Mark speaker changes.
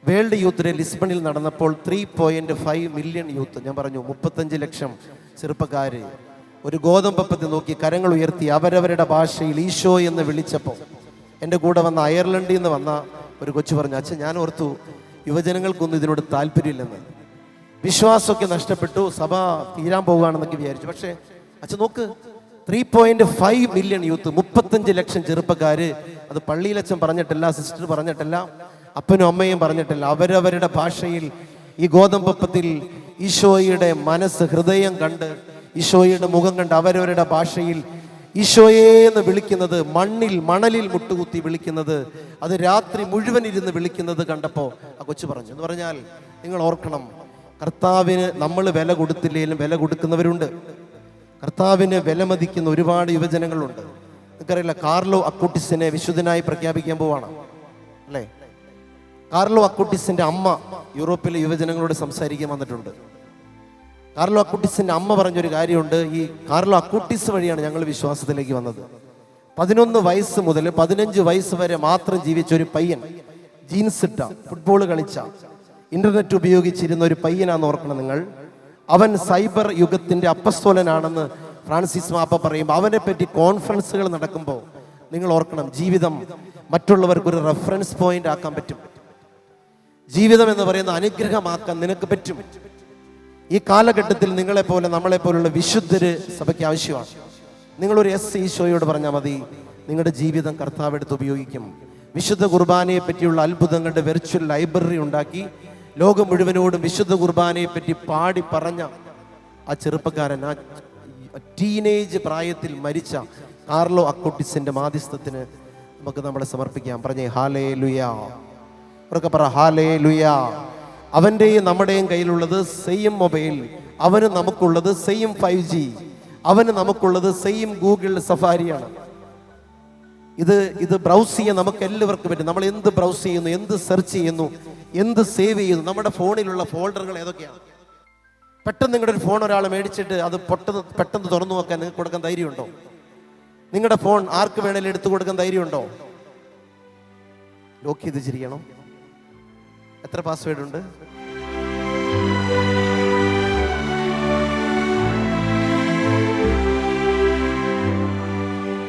Speaker 1: World youth day ലിസ്ബണിൽ നടന്നപ്പോൾ 3.5 million youth, ഞാൻ പറഞ്ഞു 35 ലക്ഷം ചെറുപ്പക്കാർ ഒരു ഗോതമ്പപ്പത്തി നോക്കി കരങ്ങൾ ഉയർത്തി അവരവരുടെ ഭാഷയിൽ ഈശോ എന്ന് വിളിച്ചപ്പോൾ എൻ്റെ കൂടെ വന്ന അയർലൻഡിൽ നിന്ന് വന്ന ഒരു കൊച്ചു പറഞ്ഞു, അച്ഛൻ ഞാൻ ഓർത്തു യുവജനങ്ങൾക്കൊന്നും ഇതിനോട് താല്പര്യമില്ലെന്ന്, വിശ്വാസമൊക്കെ നഷ്ടപ്പെട്ടു, സഭ തീരാൻ പോകുകയാണെന്നൊക്കെ വിചാരിച്ചു. പക്ഷേ അച്ഛൻ നോക്ക്, 3.5 മില്യൺ യൂത്ത്, 35 ലക്ഷം ചെറുപ്പക്കാർ. അത് പള്ളിയിലച്ഛൻ പറഞ്ഞിട്ടില്ല, സിസ്റ്റർ പറഞ്ഞിട്ടില്ല, അപ്പനും അമ്മയും പറഞ്ഞിട്ടില്ല. അവരവരുടെ ഭാഷയിൽ ഈ ഗോതമ്പപ്പത്തിൽ ഈശോയുടെ മനസ്സ്, ഹൃദയം കണ്ട്, ഈശോയുടെ മുഖം കണ്ട് അവരവരുടെ ഭാഷയിൽ ഈശോയെ എന്ന് വിളിക്കുന്നത്, മണലിൽ മുട്ടുകുത്തി വിളിക്കുന്നത്, അത് രാത്രി മുഴുവൻ ഇരുന്ന് വിളിക്കുന്നത് കണ്ടപ്പോൾ ആ കൊച്ചു പറഞ്ഞു, എന്ന് പറഞ്ഞാൽ നിങ്ങൾ ഓർക്കണം, കർത്താവിന് നമ്മൾ വില കൊടുത്തില്ലെങ്കിലും വില കൊടുക്കുന്നവരുണ്ട്. കർത്താവിന് വിലമതിക്കുന്ന ഒരുപാട് യുവജനങ്ങളുണ്ട്. നിങ്ങൾക്കറിയില്ല, കാർലോ അക്കൂട്ടിസിനെ വിശുദ്ധനായി പ്രഖ്യാപിക്കാൻ പോവാണ് അല്ലേ? കാർലോ അക്കൂട്ടിസിന്റെ അമ്മ യൂറോപ്പിലെ യുവജനങ്ങളോട് സംസാരിക്കാൻ വന്നിട്ടുണ്ട്. കാർലോ അക്കൂട്ടിസിന്റെ അമ്മ പറഞ്ഞൊരു കാര്യമുണ്ട്. ഈ കാർലോ അക്കൂട്ടിസ് വഴിയാണ് ഞങ്ങൾ വിശ്വാസത്തിലേക്ക് വന്നത്. 11 വയസ്സ് മുതൽ 15 വയസ്സ് വരെ മാത്രം ജീവിച്ച ഒരു പയ്യൻ, ജീൻസ് ഇട്ട, ഫുട്ബോൾ കളിച്ച, ഇന്റർനെറ്റ് ഉപയോഗിച്ചിരുന്ന ഒരു പയ്യനാന്ന് ഓർക്കണം നിങ്ങൾ. അവൻ സൈബർ യുഗത്തിന്റെ അപ്പസ്തോലനാണെന്ന് ഫ്രാൻസിസ് മാപ്പ പറയുമ്പോൾ അവനെ പറ്റി കോൺഫറൻസുകൾ നടക്കുമ്പോൾ നിങ്ങൾ ഓർക്കണം, ജീവിതം മറ്റുള്ളവർക്ക് ഒരു റെഫറൻസ് പോയിന്റ് ആക്കാൻ പറ്റും. ജീവിതം എന്ന് പറയുന്ന അനുഗ്രഹമാക്കാൻ നിനക്ക് പറ്റും. ഈ കാലഘട്ടത്തിൽ നിങ്ങളെപ്പോലെ നമ്മളെപ്പോലുള്ള വിശുദ്ധര് സഭയ്ക്ക് ആവശ്യമാണ്. നിങ്ങളൊരു ഈശോയോട് പറഞ്ഞാൽ മതി, നിങ്ങളുടെ ജീവിതം കർത്താവ് എടുത്ത് ഉപയോഗിക്കും. വിശുദ്ധ കുർബാനയെ പറ്റിയുള്ള അത്ഭുതങ്ങളുടെ വെർച്വൽ ലൈബ്രറി ഉണ്ടാക്കി ലോകം മുഴുവനോടും വിശുദ്ധ കുർബാനയെ പറ്റി പാടി പറഞ്ഞ ആ ചെറുപ്പക്കാരൻ, ആ ടീനേജ് പ്രായത്തിൽ മരിച്ച കാർലോ അക്കൂട്ടിസിന്റെ മാധ്യസ്ഥത്തിന് നമുക്ക് നമ്മളെ സമർപ്പിക്കാം. പറഞ്ഞേ ഹല്ലേലൂയ. ഉറക്കെ പറ ഹല്ലേലൂയ. അവൻ്റെയും നമ്മുടെയും കയ്യിലുള്ളത് സെയിം മൊബൈൽ, അവന് നമുക്കുള്ളത് സെയിം 5G, അവന് നമുക്കുള്ളത് സെയിം ഗൂഗിൾ സഫാരിയാണ്. ഇത് ബ്രൗസ് ചെയ്യാൻ നമുക്ക് എല്ലാവർക്കും പറ്റും. നമ്മൾ എന്ത് ബ്രൗസ് ചെയ്യുന്നു, എന്ത് സെർച്ച് ചെയ്യുന്നു, എന്ത് സേവ് ചെയ്യുന്നു, നമ്മുടെ ഫോണിലുള്ള ഫോൾഡറുകൾ ഏതൊക്കെയാണ്? പെട്ടെന്ന് നിങ്ങളുടെ ഒരു ഫോൺ ഒരാൾ മേടിച്ചിട്ട് അത് പെട്ടെന്ന് തുറന്നു നോക്കാൻ നിങ്ങൾക്ക് കൊടുക്കാൻ ധൈര്യമുണ്ടോ? നിങ്ങളുടെ ഫോൺ ആർക്ക് വേണേലും എടുത്തു കൊടുക്കാൻ ധൈര്യമുണ്ടോ? ലോക്ക് ചെയ്ത് ചിരിക്കണം. എത്ര പാസ്വേഡ് ഉണ്ട്?